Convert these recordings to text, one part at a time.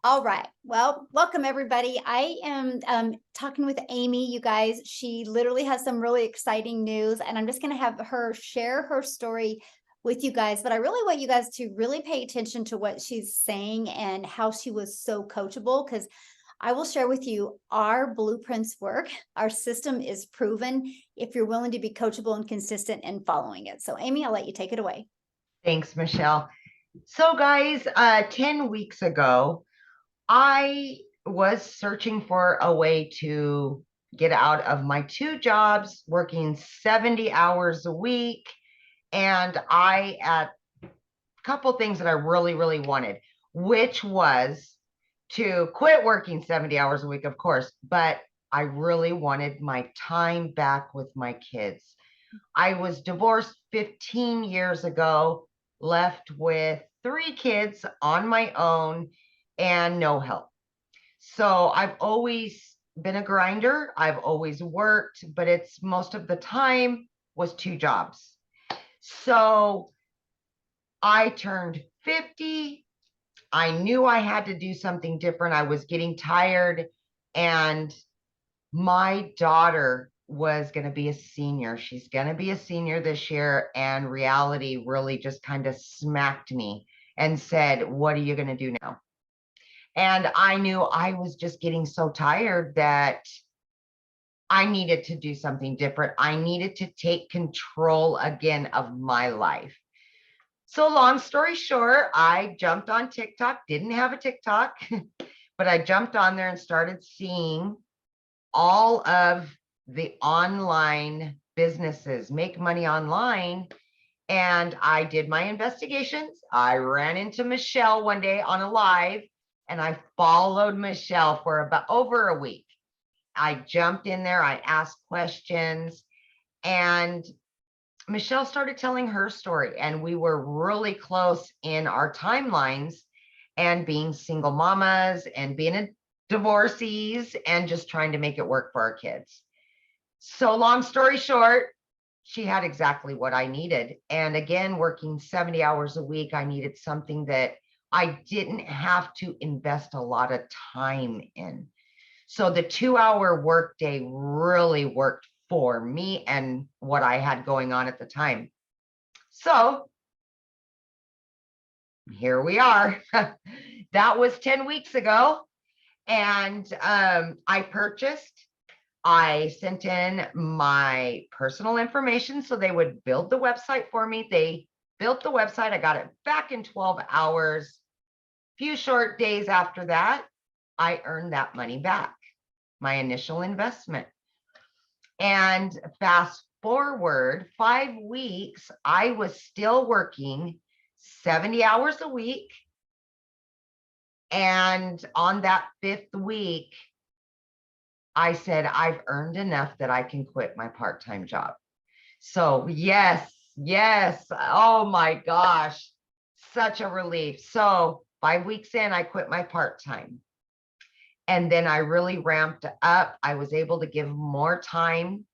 All right. Well, welcome everybody. I am talking with Amie, you guys. She literally has some really exciting news, and I'm just going to have her share her story with you guys. But I really want you guys to really pay attention to what she's saying and how she was so coachable, because I will share with you our blueprints work. Our system is proven if you're willing to be coachable and consistent in following it. So, Amie, I'll let you take it away. Thanks, Michelle. So guys, 10 weeks ago, I was searching for a way to get out of my two jobs, working 70 hours a week. And I had a couple things that I really, really wanted, which was to quit working 70 hours a week, of course, but I really wanted my time back with my kids. I was divorced 15 years ago, left with 3 kids on my own and no help. So I've always been a grinder. I've always worked, but it's most of the time was 2 jobs. So I turned 50. I knew I had to do something different. I was getting tired, and my daughter was going to be a senior. She's going to be a senior this year, and reality really just kind of smacked me and said, what are you going to do now? And I knew I was just getting so tired that I needed to do something different. I needed to take control again of my life. So long story short, I jumped on TikTok, didn't have a TikTok, but I jumped on there and started seeing all of the online businesses make money online. And I did my investigations. I ran into Michelle one day on a live, and I followed Michelle for about over a week. I jumped in there, I asked questions, and Michelle started telling her story, and we were really close in our timelines and being single mamas and being a divorcees and just trying to make it work for our kids. So long story short, she had exactly what I needed. And again, working 70 hours a week, I needed something that I didn't have to invest a lot of time in. So the 2-hour workday really worked for me and what I had going on at the time. So here we are. That was 10 weeks ago. And I sent in my personal information so they would build the website for me. They built the website. I got it back in 12 hours. Few short days after that, I earned that money back, my initial investment. And fast forward 5 weeks, I was still working 70 hours a week. And on that 5th week, I said, I've earned enough that I can quit my part-time job. So yes. Oh my gosh, such a relief. So 5 weeks in, I quit my part-time. And then I really ramped up. I was able to give more time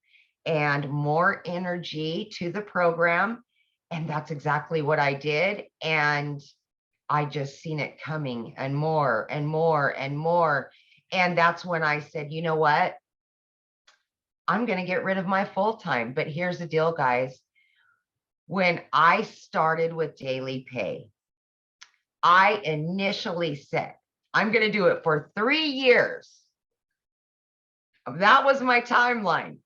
and more energy to the program. And that's exactly what I did. And I just seen it coming and more and more and more. And that's when I said, you know what? I'm going to get rid of my full-time. But here's the deal, guys. When I started with daily pay, I initially said, I'm going to do it for 3 years. That was my timeline.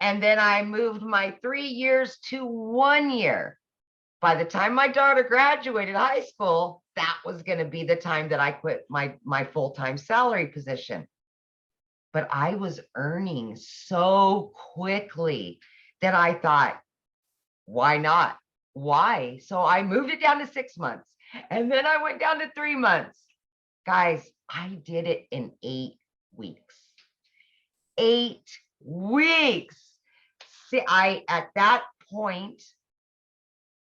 And then I moved my 3 years to 1 year. By the time my daughter graduated high school, that was going to be the time that I quit my full-time salary position. But I was earning so quickly that I thought, why not? Why? So I moved it down to 6 months, and then I went down to 3 months. Guys, I did it in 8 weeks. 8 weeks. See, at that point,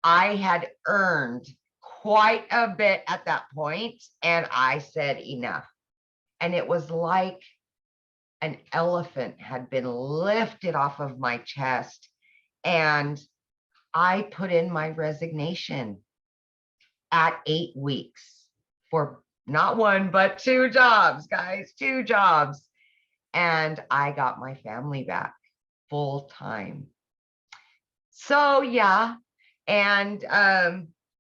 I had earned quite a bit at that point, and I said enough. And it was like an elephant had been lifted off of my chest, and I put in my resignation at 8 weeks for not one, but 2 jobs, guys, 2 jobs. And I got my family back full time. So yeah. And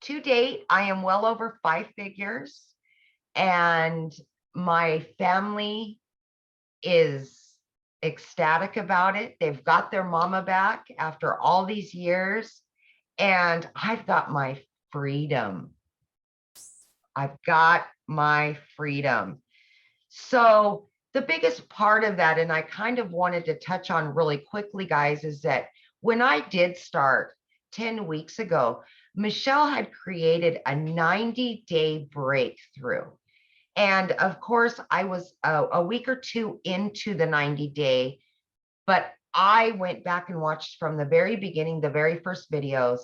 to date, I am well over 5 figures, and my family is ecstatic about it. They've got their mama back after all these years, and I've got my freedom. I've got my freedom. So the biggest part of that, and I kind of wanted to touch on really quickly, guys, is that when I did start 10 weeks ago, Michelle had created a 90-day breakthrough. And of course, I was a week or two into the 90-day, but I went back and watched from the very beginning, the very first videos,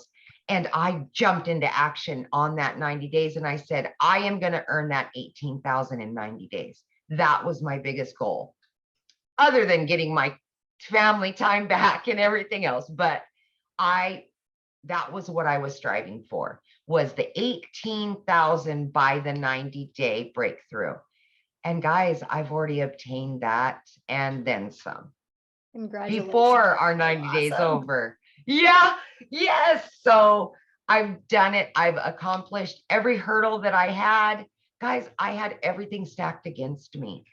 and I jumped into action on that 90 days. And I said, I am going to earn that 18,000 in 90 days. That was my biggest goal, other than getting my family time back and everything else. But that was what I was striving for, was the 18,000 by the 90-day breakthrough. And guys, I've already obtained that and then some Congratulations. before our 90 days over. Yeah, yes. So I've done it. I've accomplished every hurdle that I had. Guys, I had everything stacked against me.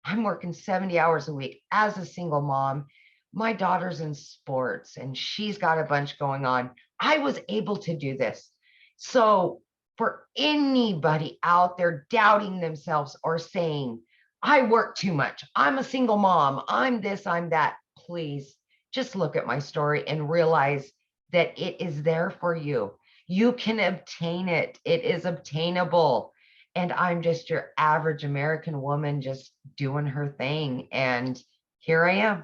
I'm working 70 hours a week as a single mom. My daughter's in sports and she's got a bunch going on. I was able to do this. So for anybody out there doubting themselves or saying, I work too much, I'm a single mom, I'm this, I'm that, please just look at my story and realize that it is there for you. You can obtain it. It is obtainable. And I'm just your average American woman just doing her thing. And here I am.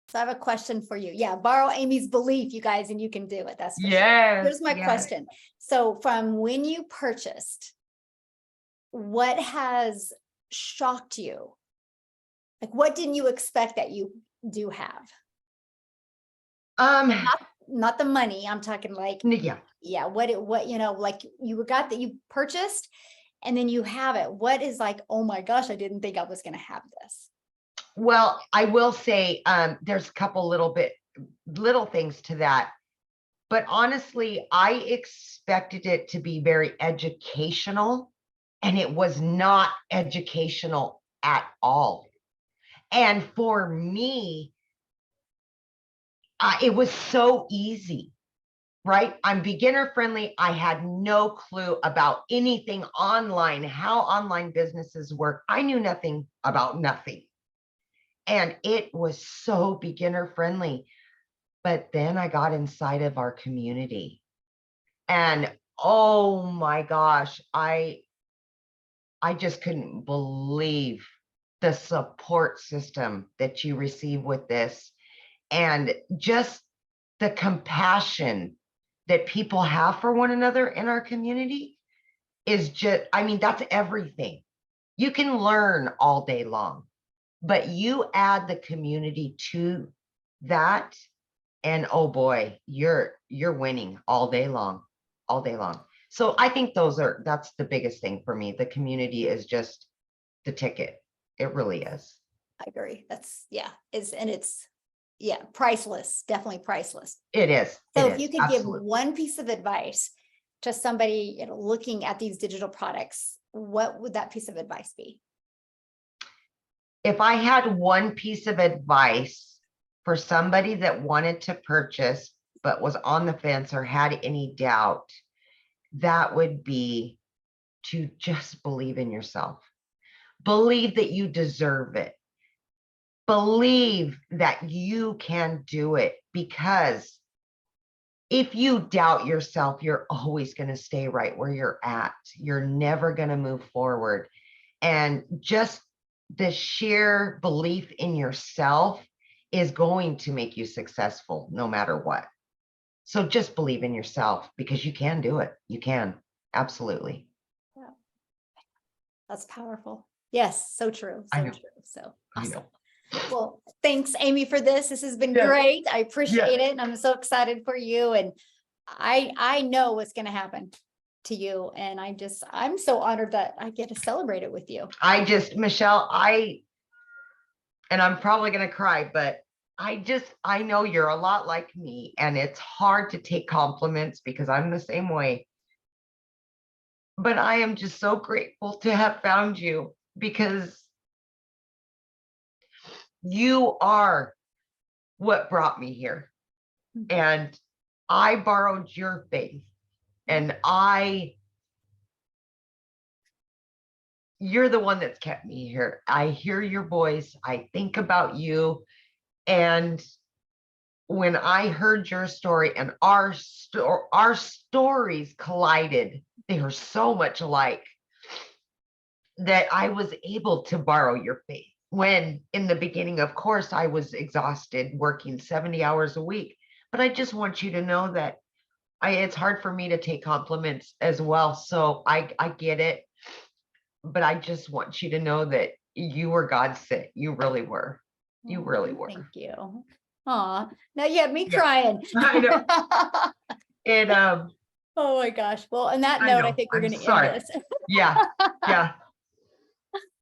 So I have a question for you. Yeah, borrow Amy's belief, you guys, and you can do it. That's for sure. Yes. Here's my question. So from when you purchased, what has shocked you? Like, what didn't you expect that you do have? Not the money. I'm talking like, yeah. What, like you got that you purchased and then you have it. What is like, oh my gosh, I didn't think I was going to have this. Well, I will say, there's a couple little things to that. But honestly, I expected it to be very educational, and it was not educational at all. And for me, it was so easy, right? I'm beginner friendly. I had no clue about anything online, how online businesses work. I knew nothing about nothing. And it was so beginner friendly. But then I got inside of our community, and oh my gosh, I just couldn't believe the support system that you receive with this, and just the compassion that people have for one another in our community is just, I mean, that's everything. You can learn all day long, but you add the community to that, and oh boy, you're winning all day long, all day long. So I think that's the biggest thing for me. The community is just the ticket. It really is. I agree. That's priceless, definitely priceless. It is. So if you could give one piece of advice to somebody, looking at these digital products, what would that piece of advice be? If I had one piece of advice for somebody that wanted to purchase but was on the fence or had any doubt, that would be to just believe in yourself. Believe that you deserve it. Believe that you can do it, because if you doubt yourself, you're always going to stay right where you're at. You're never going to move forward. And just the sheer belief in yourself is going to make you successful no matter what. So just believe in yourself, because you can do it. You can. Absolutely. Yeah. That's powerful. Yes. So true. So true. So awesome. Well, thanks, Amie, for this. This has been great. I appreciate it. And I'm so excited for you. And I know what's going to happen. to you. And I'm so honored that I get to celebrate it with you. Michelle, and I'm probably going to cry, but I know you're a lot like me, and it's hard to take compliments because I'm the same way. But I am just so grateful to have found you because you are what brought me here. And I borrowed your faith, and you're the one that's kept me here. I hear your voice. I think about you. And when I heard your story and our stories collided, they were so much alike that I was able to borrow your faith. When in the beginning, of course, I was exhausted working 70 hours a week. But I just want you to know that it's hard for me to take compliments as well. So I get it. But I just want you to know that you were God's sent. You really were. You really were. Thank you. Aw, now you have me Yeah. crying. I know. And Oh my gosh. Well, on that I note, I know. think we're I'm going to end sorry. this. Yeah. Yeah.